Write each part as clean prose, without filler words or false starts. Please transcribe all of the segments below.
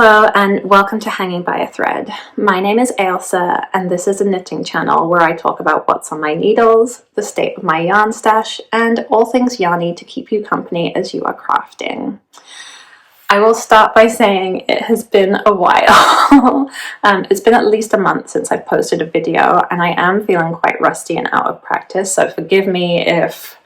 Hello and welcome to Hanging by a Thread. My name is Ailsa and this is a knitting channel where I talk about what's on my needles, the state of my yarn stash, and all things yarny to keep you company as you are crafting. I will start by saying it has been a while. It's been at least a month since I've posted a video and I am feeling quite rusty and out of practice, so forgive me if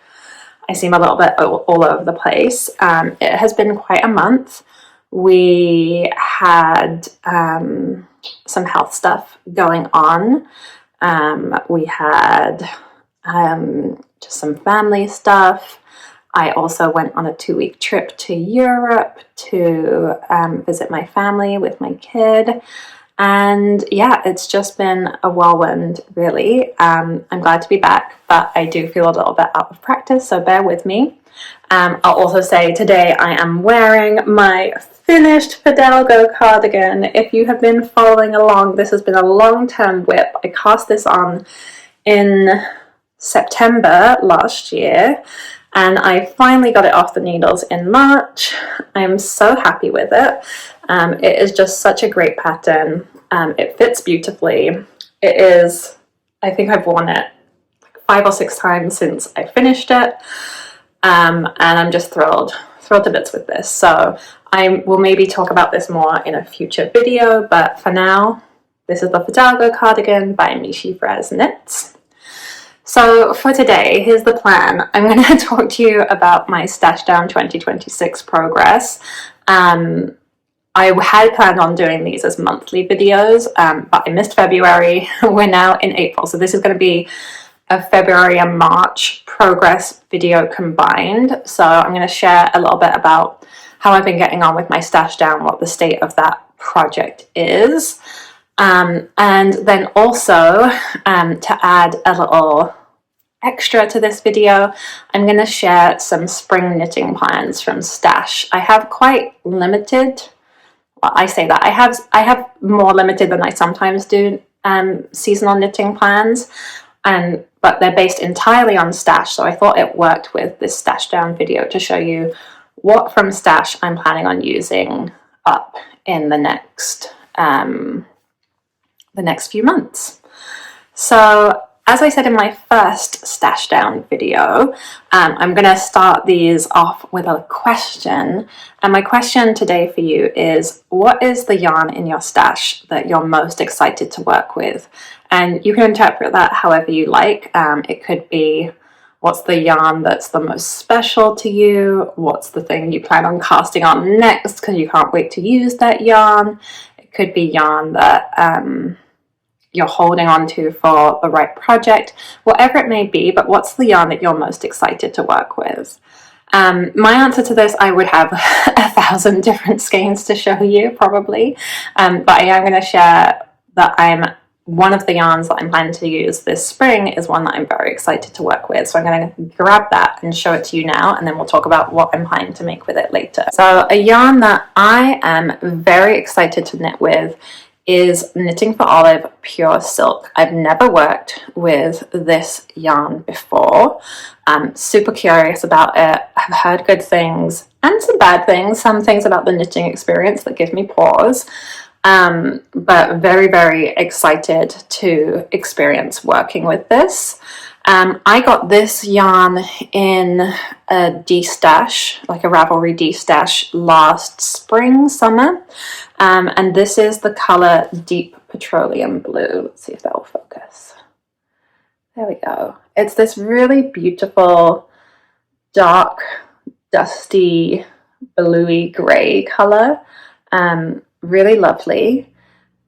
I seem a little bit all over the place. It has been quite a month. We had some health stuff going on. We had just some family stuff. I also went on a 2-week trip to Europe to visit my family with my kid. And yeah, it's just been a whirlwind, really. I'm glad to be back, but I do feel a little bit out of practice, so bear with me. I'll also say today I am wearing my finished Fidalgo cardigan. If you have been following along, this has been a long-term whip. I cast this on in September last year and I finally got it off the needles in March. I am so happy with it. It is just such a great pattern. It fits beautifully. It is, I think I've worn it like 5 or 6 times since I finished it. And I'm just thrilled to bits with this. So I will maybe talk about this more in a future video, but for now, this is the Fidalgo cardigan by Michi Frez Knits. So for today, here's the plan. I'm going to talk to you about my Stashdown 2026 progress. I had planned on doing these as monthly videos, but I missed February. We're now in April, so this is going to be a February and March progress video combined. So I'm going to share a little bit about how I've been getting on with my Stashdown, what the state of that project is. And then also to add a little extra to this video, I'm going to share some spring knitting plans from Stash. I have quite limited, well, I say that, I have more limited than I sometimes do seasonal knitting plans. But they're based entirely on Stash, so I thought it worked with this Stashdown video to show you what from Stash I'm planning on using up in the next few months. So as I said in my first Stashdown video, I'm going to start these off with a question. And my question today for you is, what is the yarn in your stash that you're most excited to work with? And you can interpret that however you like. It could be, what's the yarn that's the most special to you? What's the thing you plan on casting on next because you can't wait to use that yarn? It could be yarn that you're holding on to for the right project, whatever it may be, but what's the yarn that you're most excited to work with? My answer to this, I would have 1,000 different skeins to show you probably, but I am going to share that one of the yarns that I'm planning to use this spring is one that I'm very excited to work with. So I'm going to grab that and show it to you now, and then we'll talk about what I'm planning to make with it later. So a yarn that I am very excited to knit with is Knitting for Olive Pure Silk. I've never worked with this yarn before. I'm super curious about it. I've heard good things and some bad things, some things about the knitting experience that give me pause. But very, very excited to experience working with this. I got this yarn in a D-stash, like a Ravelry D-stash last spring, summer. And this is the color Deep Petroleum Blue. Let's see if that will focus. There we go. It's this really beautiful, dark, dusty, bluey gray color. Really lovely.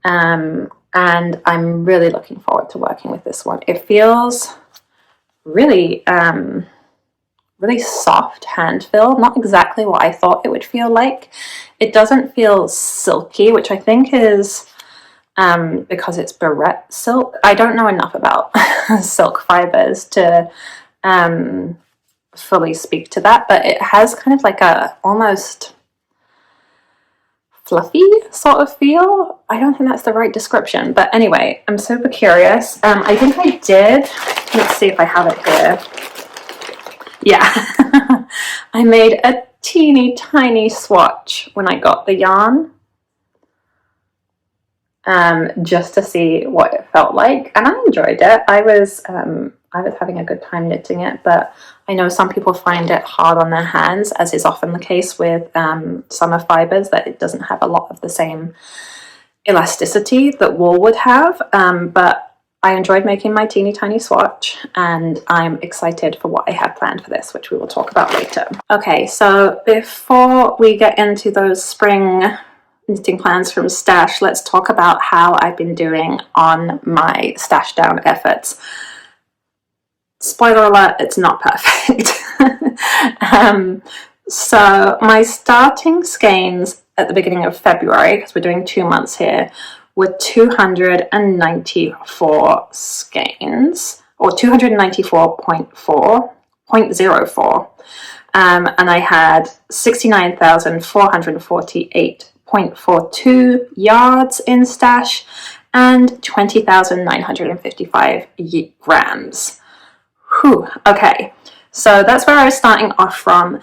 And I'm really looking forward to working with this one. It feels really really soft hand feel, not exactly what I thought it would feel like. It doesn't feel silky, which I think is because it's barrette silk. I don't know enough about silk fibers to fully speak to that, but it has kind of like a almost fluffy sort of feel. I don't think that's the right description, but anyway, I'm super curious. I think I did, let's see if I have it here. Yeah, I made a teeny tiny swatch when I got the yarn. just to see what it felt like, and I enjoyed it. I was having a good time knitting it, but I know some people find it hard on their hands, as is often the case with summer fibers, that it doesn't have a lot of the same elasticity that wool would have, but I enjoyed making my teeny tiny swatch, and I'm excited for what I have planned for this, which we will talk about later. Okay, so before we get into those spring knitting plans from Stash, let's talk about how I've been doing on my Stashdown efforts. Spoiler alert, it's not perfect. So my starting skeins at the beginning of February, because we're doing 2 months here, were 294 skeins, or 294.04, and I had 69,448.42 yards in Stash and 20,955 grams. Whew, okay, so that's where I was starting off from.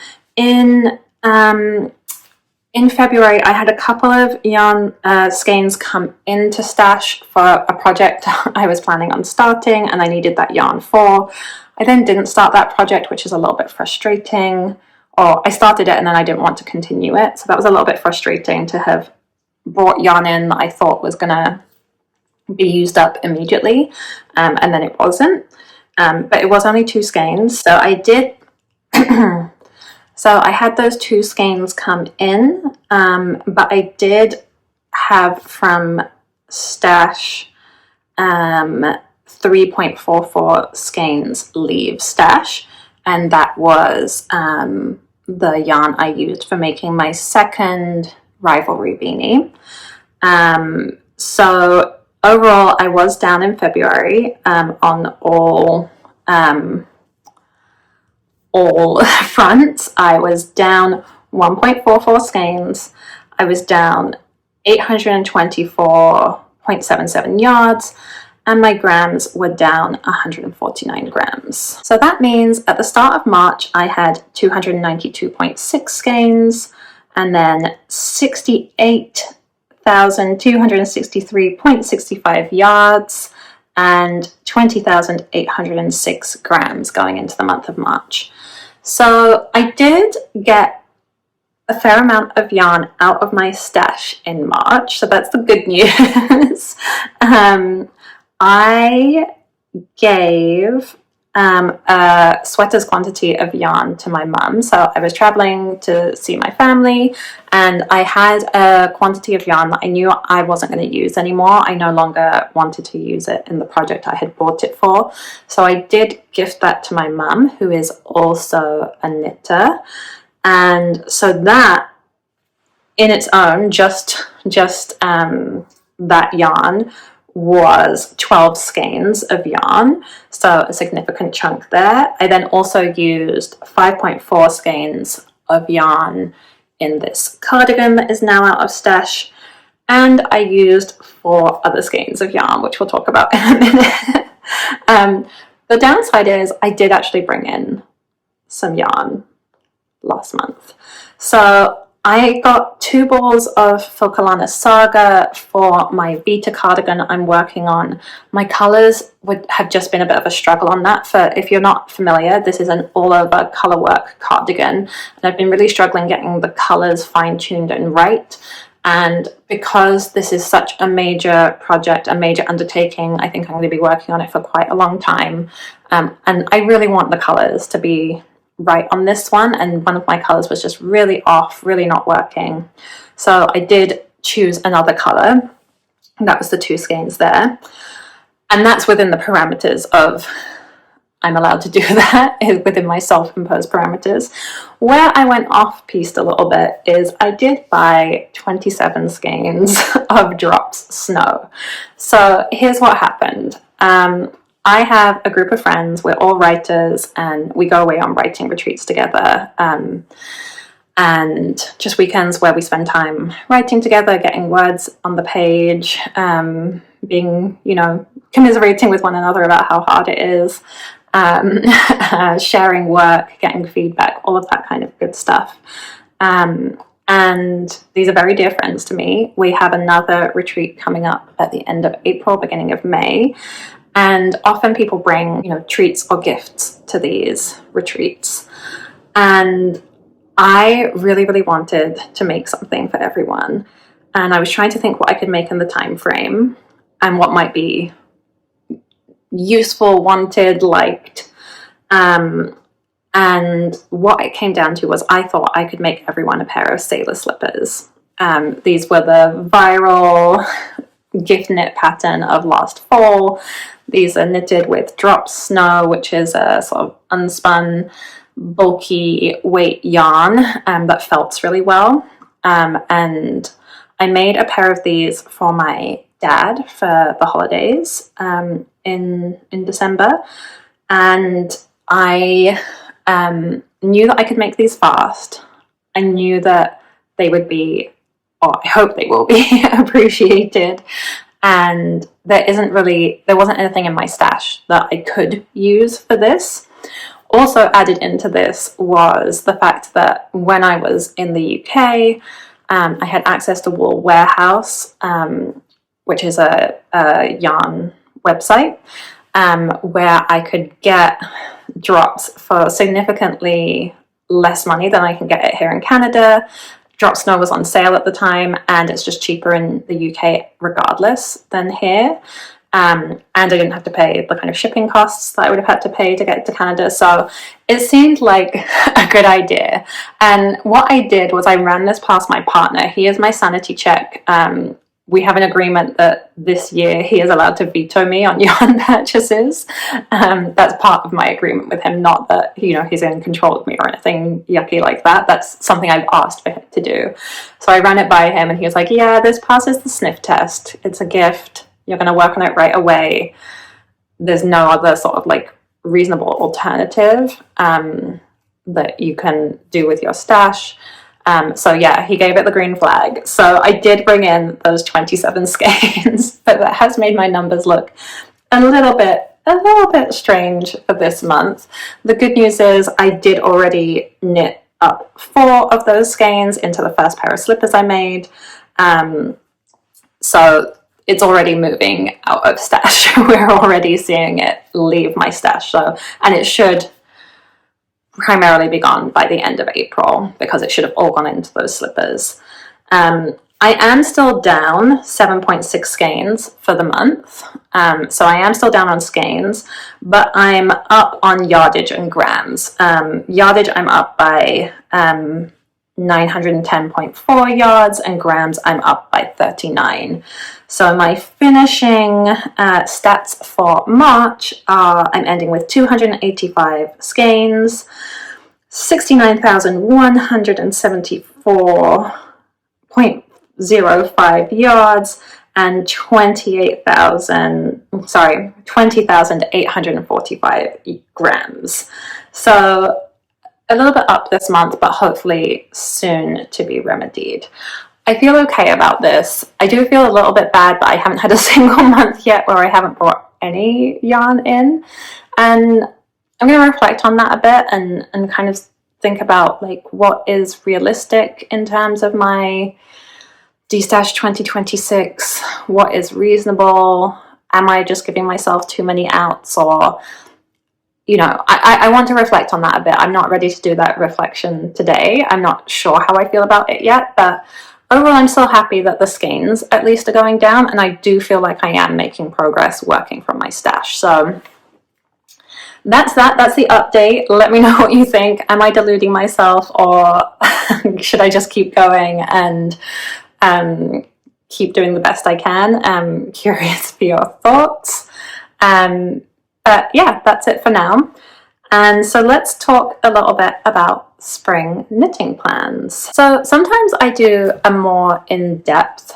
In February, I had a couple of yarn skeins come into Stash for a project I was planning on starting, and I needed that yarn for. I then didn't start that project, which is a little bit frustrating. Or I started it and then I didn't want to continue it, so that was a little bit frustrating to have brought yarn in that I thought was going to be used up immediately, and then it wasn't. But it was only 2 skeins, so I did. So I had those 2 skeins come in, but I did have from Stash 3.44 skeins leave Stash, and that was the yarn I used for making my second Ravelry beanie. So overall, I was down in February on all fronts. I was down 1.44 skeins. I was down 824.77 yards, and my grams were down 149 grams. So that means at the start of March, I had 292.6 skeins, and then 68,263.65 yards, and 20,806 grams going into the month of March. So I did get a fair amount of yarn out of my stash in March, so that's the good news. I gave a sweater's quantity of yarn to my mum. So I was traveling to see my family, and I had a quantity of yarn that I knew I wasn't going to use anymore. I no longer wanted to use it in the project I had bought it for. So I did gift that to my mum, who is also a knitter. And so that in its own, just that yarn was 12 skeins of yarn, so a significant chunk there. I then also used 5.4 skeins of yarn in this cardigan that is now out of stash, and I used 4 other skeins of yarn, which we'll talk about in a minute. The downside is I did actually bring in some yarn last month. So I got 2 balls of Filcolana Saga for my Vita cardigan I'm working on. My colours have just been a bit of a struggle on that. For if you're not familiar, this is an all-over colour work cardigan, and I've been really struggling getting the colours fine-tuned and right. And because this is such a major project, a major undertaking, I think I'm going to be working on it for quite a long time. And I really want the colours to be right on this one, and one of my colors was just really off, really not working. So I did choose another color, and that was the 2 skeins there, and that's within the parameters of I'm allowed to do that, within my self-imposed parameters. Where I went off-piste a little bit is I did buy 27 skeins of Drops Snow. So here's what happened. I have a group of friends, we're all writers, and we go away on writing retreats together, and just weekends where we spend time writing together, getting words on the page, being, commiserating with one another about how hard it is, sharing work, getting feedback, all of that kind of good stuff. and these are very dear friends to me. We have another retreat coming up at the end of April, beginning of May, and often people bring, treats or gifts to these retreats. And I really, really wanted to make something for everyone. And I was trying to think what I could make in the time frame and what might be useful, wanted, liked. And what it came down to was I thought I could make everyone a pair of sailor slippers. These were the viral gift knit pattern of last fall. These are knitted with drop snow, which is a sort of unspun, bulky weight yarn that felts really well. And I made a pair of these for my dad for the holidays in December. And I knew that I could make these fast. I knew that they would be, or I hope they will be, appreciated. And there wasn't anything in my stash that I could use for this. Also added into this was the fact that when I was in the UK, I had access to Wool Warehouse, which is a yarn website, where I could get drops for significantly less money than I can get it here in Canada. Drop Snow was on sale at the time, and it's just cheaper in the UK regardless than here. And I didn't have to pay the kind of shipping costs that I would have had to pay to get to Canada. So it seemed like a good idea. And what I did was I ran this past my partner. He is my sanity check. We have an agreement that this year he is allowed to veto me on yarn purchases. That's part of my agreement with him, not that, he's in control of me or anything yucky like that. That's something I've asked for him to do. So I ran it by him and he was like, yeah, this passes the sniff test. It's a gift. You're going to work on it right away. There's no other sort of reasonable alternative that you can do with your stash. So yeah, he gave it the green flag. So I did bring in those 27 skeins, but that has made my numbers look a little bit strange for this month. The good news is I did already knit up 4 of those skeins into the first pair of slippers I made. So it's already moving out of stash. We're already seeing it leave my stash. And it should primarily be gone by the end of April because it should have all gone into those slippers. I am still down 7.6 skeins for the month. So I am still down on skeins, but I'm up on yardage and grams. Yardage I'm up by 910.4 yards, and grams I'm up by 39. So my finishing stats for March are I'm ending with 285 skeins, 69,174.05 yards, and 20,845 grams. So a little bit up this month, but hopefully soon to be remedied. I feel okay about this. I do feel a little bit bad that I haven't had a single month yet where I haven't brought any yarn in. And I'm going to reflect on that a bit and kind of think about what is realistic in terms of my D-Stash 2026. What is reasonable? Am I just giving myself too many outs? Or I want to reflect on that a bit. I'm not ready to do that reflection today. I'm not sure how I feel about it yet, but overall I'm still happy that the skeins at least are going down, and I do feel like I am making progress working from my stash. So that's the update. Let me know what you think. Am I deluding myself, or should I just keep going and keep doing the best I can? I'm curious for your thoughts. But yeah, that's it for now. And so let's talk a little bit about spring knitting plans. So sometimes I do a more in-depth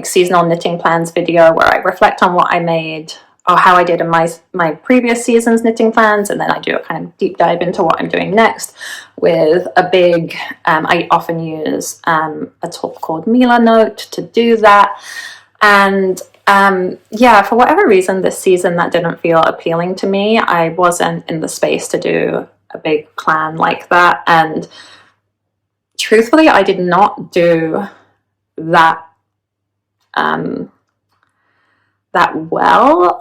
seasonal knitting plans video where I reflect on what I made or how I did in my previous season's knitting plans, and then I do a kind of deep dive into what I'm doing next with a big, I often use a tool called Mila Note to do that. And yeah, for whatever reason this season that didn't feel appealing to me. I wasn't in the space to do a big plan like that, and truthfully, I did not do that that well,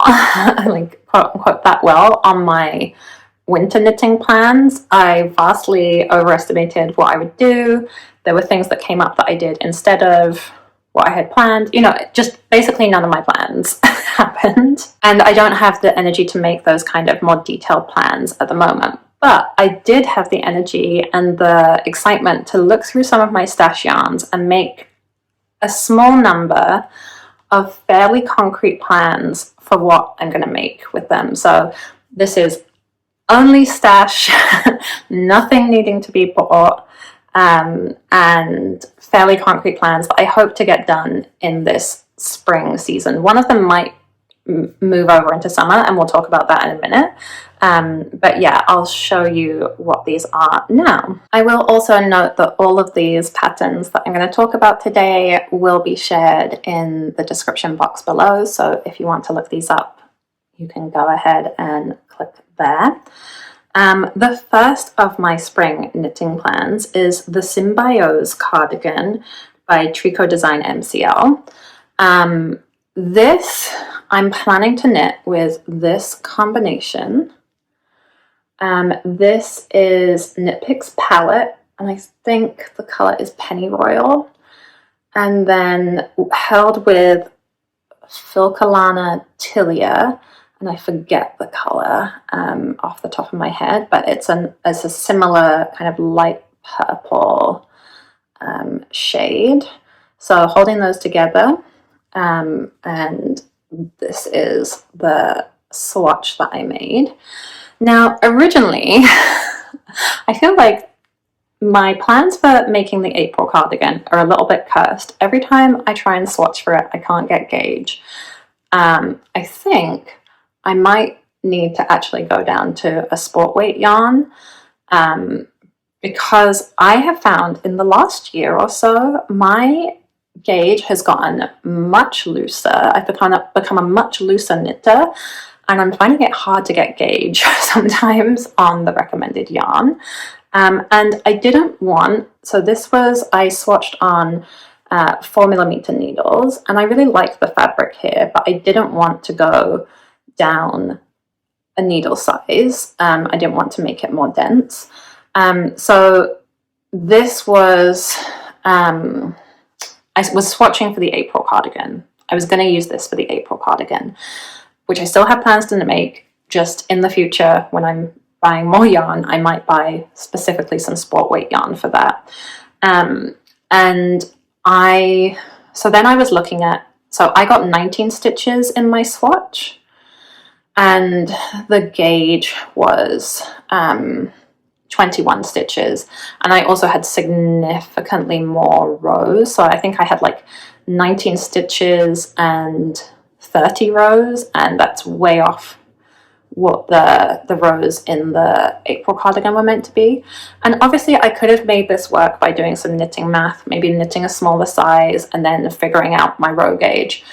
like quote unquote that well on my winter knitting plans. I vastly overestimated what I would do. There were things that came up that I did instead of what I had planned. You know, just basically none of my plans happened. And I don't have the energy to make those kind of more detailed plans at the moment. But I did have the energy and the excitement to look through some of my stash yarns and make a small number of fairly concrete plans for what I'm going to make with them. So this is only stash, nothing needing to be bought, and fairly concrete plans that I hope to get done in this spring season. One of them might move over into summer, and we'll talk about that in a minute. But yeah, I'll show you what these are now. I will also note that all of these patterns that I'm going to talk about today will be shared in the description box below. So if you want to look these up, you can go ahead and click there. The first of my spring knitting plans is the Symbiose Cardigan by Tricot Design MCL. This I'm planning to knit with this combination. This is Knit Picks Palette, and I think the color is Pennyroyal, and then held with Filcolana Tilia, and I forget the color off the top of my head, but it's a similar kind of light purple shade. So holding those together, and this is the swatch that I made. Now, originally, I feel like my plans for making the April cardigan are a little bit cursed. Every time I try and swatch for it, I can't get gauge. I think I might need to actually go down to a sport weight yarn, because I have found in the last year or so, my gauge has gotten much looser. I've become a much looser knitter, and I'm finding it hard to get gauge sometimes on the recommended yarn. And I didn't want, so this was, I swatched on 4mm needles, and I really like the fabric here, but I didn't want to go down a needle size. I didn't want to make it more dense. So this was, I was swatching for the April cardigan. I was going to use this for the April cardigan, which I still have plans to make. Just in the future, when I'm buying more yarn, I might buy specifically some sport weight yarn for that. So then I was looking at, so I got 19 stitches in my swatch, and the gauge was 21 stitches, and I also had significantly more rows. So I think I had like 19 stitches and 30 rows, and that's way off what the rows in the April cardigan were meant to be. And obviously I could have made this work by doing some knitting math, maybe knitting a smaller size and then figuring out my row gauge,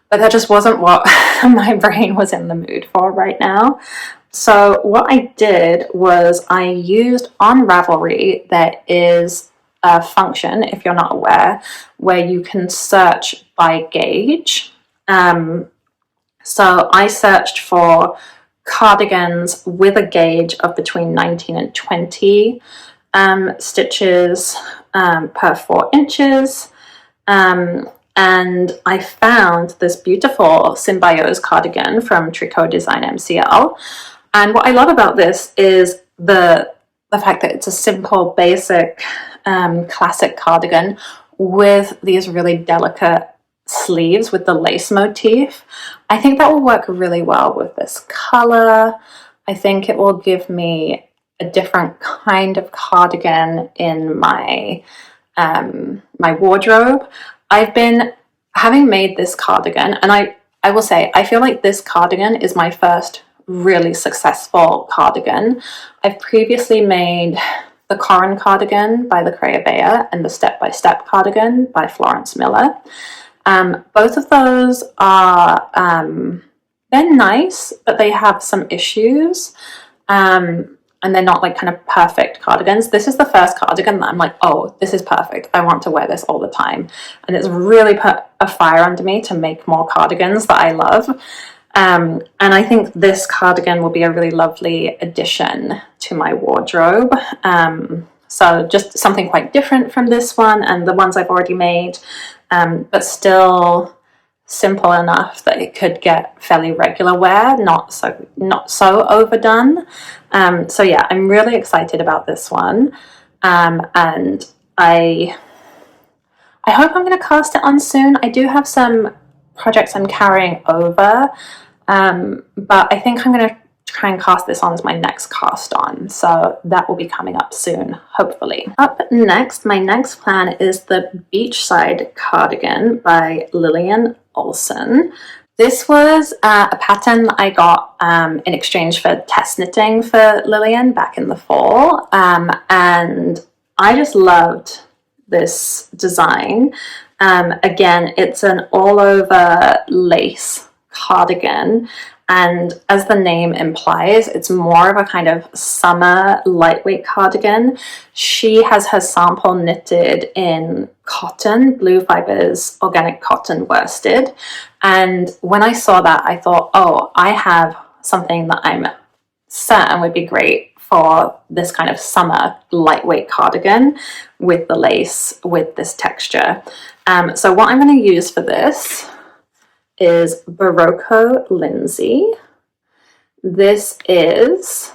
but that just wasn't what my brain was in the mood for right now. So what I did was I used on Ravelry, there is a function, if you're not aware, where you can search by gauge. So I searched for cardigans with a gauge of between 19 and 20 stitches per 4 inches. And I found this beautiful Symbiose cardigan from Tricot Design MCL. And what I love about this is the fact that it's a simple, basic, classic cardigan with these really delicate sleeves with the lace motif. I think that will work really well with this color. I think it will give me a different kind of cardigan in my my wardrobe. I've been having made this cardigan, and I will say I feel like this cardigan is my first really successful cardigan. I've previously made the Corin cardigan by the Crayabea and the Step by Step cardigan by Florence Miller. Both of those are they're nice, but they have some issues. And and they're not like kind of perfect cardigans. This is the first cardigan that I'm like, oh, this is perfect. I want to wear this all the time. And it's really put a fire under me to make more cardigans that I love. And I think this cardigan will be a really lovely addition to my wardrobe. So just something quite different from this one and the ones I've already made, but still simple enough that it could get fairly regular wear, not so overdone. So yeah, I'm really excited about this one, and I hope I'm going to cast it on soon. I do have some projects I'm carrying over, but I think I'm going to try and cast this on as my next cast on, so that will be coming up soon, hopefully. Up next, my next plan is the Beachside Cardigan by Lillian Olson. This was a pattern I got in exchange for test knitting for Lillian back in the fall, and I just loved this design. Again, it's an all-over lace cardigan, and as the name implies, it's more of a kind of summer lightweight cardigan. She has her sample knitted in cotton, Blue Fibers organic cotton worsted. And when I saw that, I thought, oh, I have something that I'm certain would be great for this kind of summer lightweight cardigan with the lace, with this texture. So what I'm going to use for this is Barocco Lindsay. This is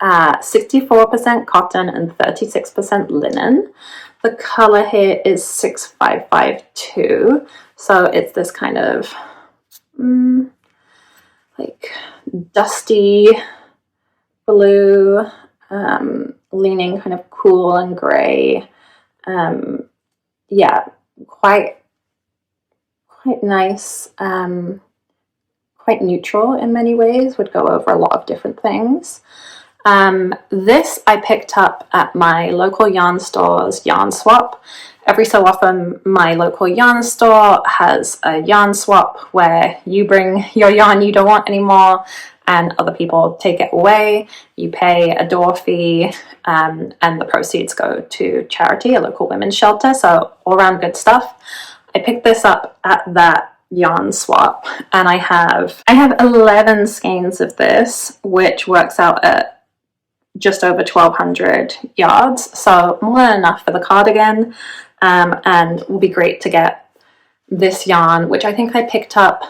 64% cotton and 36% linen. The color here is 6552. So it's this kind of like dusty blue, leaning kind of cool and gray. Yeah, quite nice, quite neutral in many ways, would go over a lot of different things. This I picked up at my local yarn store's yarn swap. Every so often my local yarn store has a yarn swap where you bring your yarn you don't want anymore and other people take it away. You pay a door fee, and the proceeds go to charity, a local women's shelter, so all around good stuff. I picked this up at that yarn swap, and I have 11 skeins of this, which works out at just over 1,200 yards, so more than enough for the cardigan, and will be great to get this yarn, which I think I picked up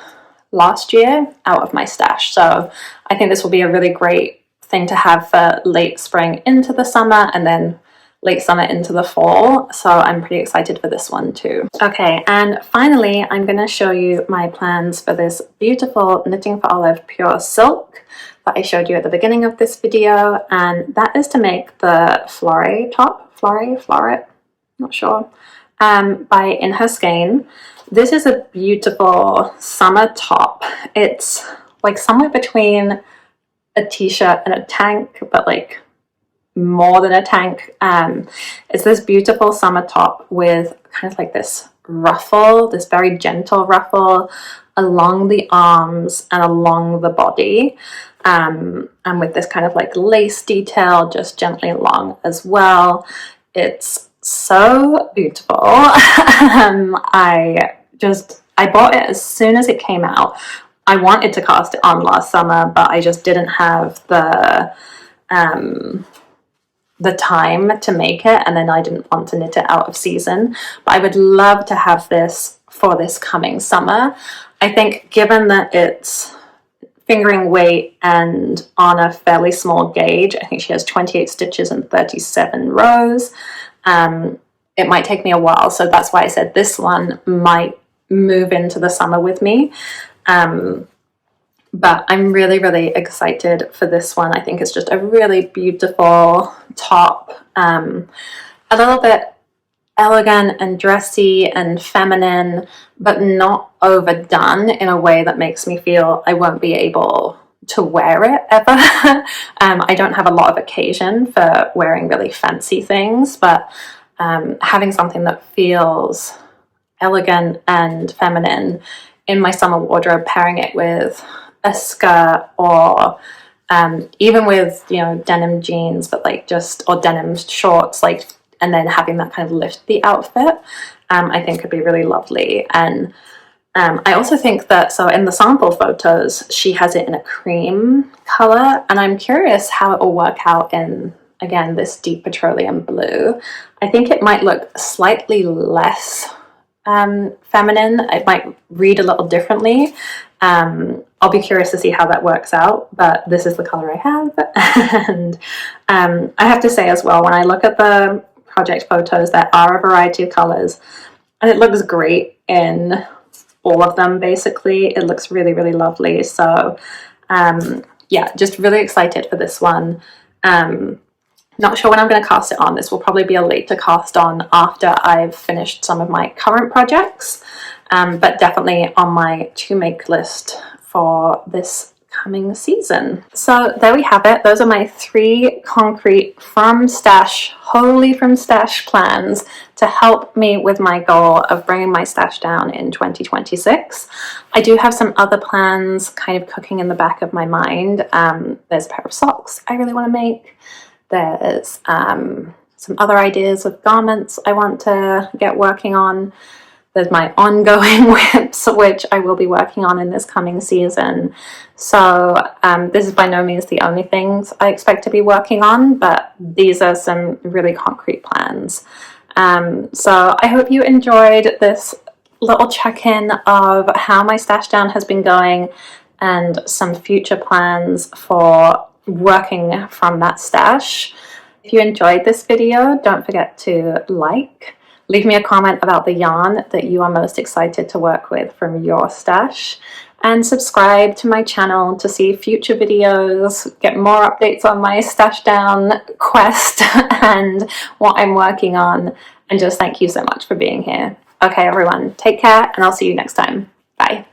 last year, out of my stash. So I think this will be a really great thing to have for late spring into the summer, and then late summer into the fall, so I'm pretty excited for this one too. Okay, and finally I'm going to show you my plans for this beautiful Knitting for Olive pure silk that I showed you at the beginning of this video, and that is to make the Floret top, Floret, not sure, by In Her Skein. This is a beautiful summer top. It's like somewhere between a t-shirt and a tank, but like more than a tank. It's this beautiful summer top with kind of like this ruffle, this very gentle ruffle along the arms and along the body, and with this kind of like lace detail just gently along as well. It's so beautiful. I bought it as soon as it came out. I wanted to cast it on last summer, but I just didn't have the time to make it, and then I didn't want to knit it out of season. But I would love to have this for this coming summer. I think given that it's fingering weight and on a fairly small gauge, I think she has 28 stitches and 37 rows, it might take me a while, so that's why I said this one might move into the summer with me. But I'm really, really excited for this one. I think it's just a really beautiful top, a little bit elegant and dressy and feminine, but not overdone in a way that makes me feel I won't be able to wear it ever. I don't have a lot of occasion for wearing really fancy things, but having something that feels elegant and feminine in my summer wardrobe, pairing it with a skirt or even with, you know, denim jeans, but like just, or denim shorts, like, and then having that kind of lift the outfit, I think could be really lovely. And I also think that, so in the sample photos, she has it in a cream color, and I'm curious how it will work out in, again, this deep petroleum blue. I think it might look slightly less feminine. It might read a little differently. I'll be curious to see how that works out, but this is the color I have. And I have to say as well, when I look at the project photos, there are a variety of colors, and it looks great in all of them. Basically, it looks really, really lovely. So yeah, just really excited for this one. Not sure when I'm going to cast it on. This will probably be a later cast on after I've finished some of my current projects, but definitely on my to make list for this coming season. So there we have it. Those are my 3 concrete from stash, wholly from stash plans to help me with my goal of bringing my stash down in 2026. I do have some other plans kind of cooking in the back of my mind. There's a pair of socks I really want to make. There's some other ideas of garments I want to get working on. There's my ongoing whips, which I will be working on in this coming season. So this is by no means the only things I expect to be working on, but these are some really concrete plans. So I hope you enjoyed this little check-in of how my stash down has been going and some future plans for working from that stash. If you enjoyed this video, don't forget to leave me a comment about the yarn that you are most excited to work with from your stash, and subscribe to my channel to see future videos, get more updates on my stash down quest and what I'm working on. And just thank you so much for being here. Okay, everyone, take care, and I'll see you next time. Bye.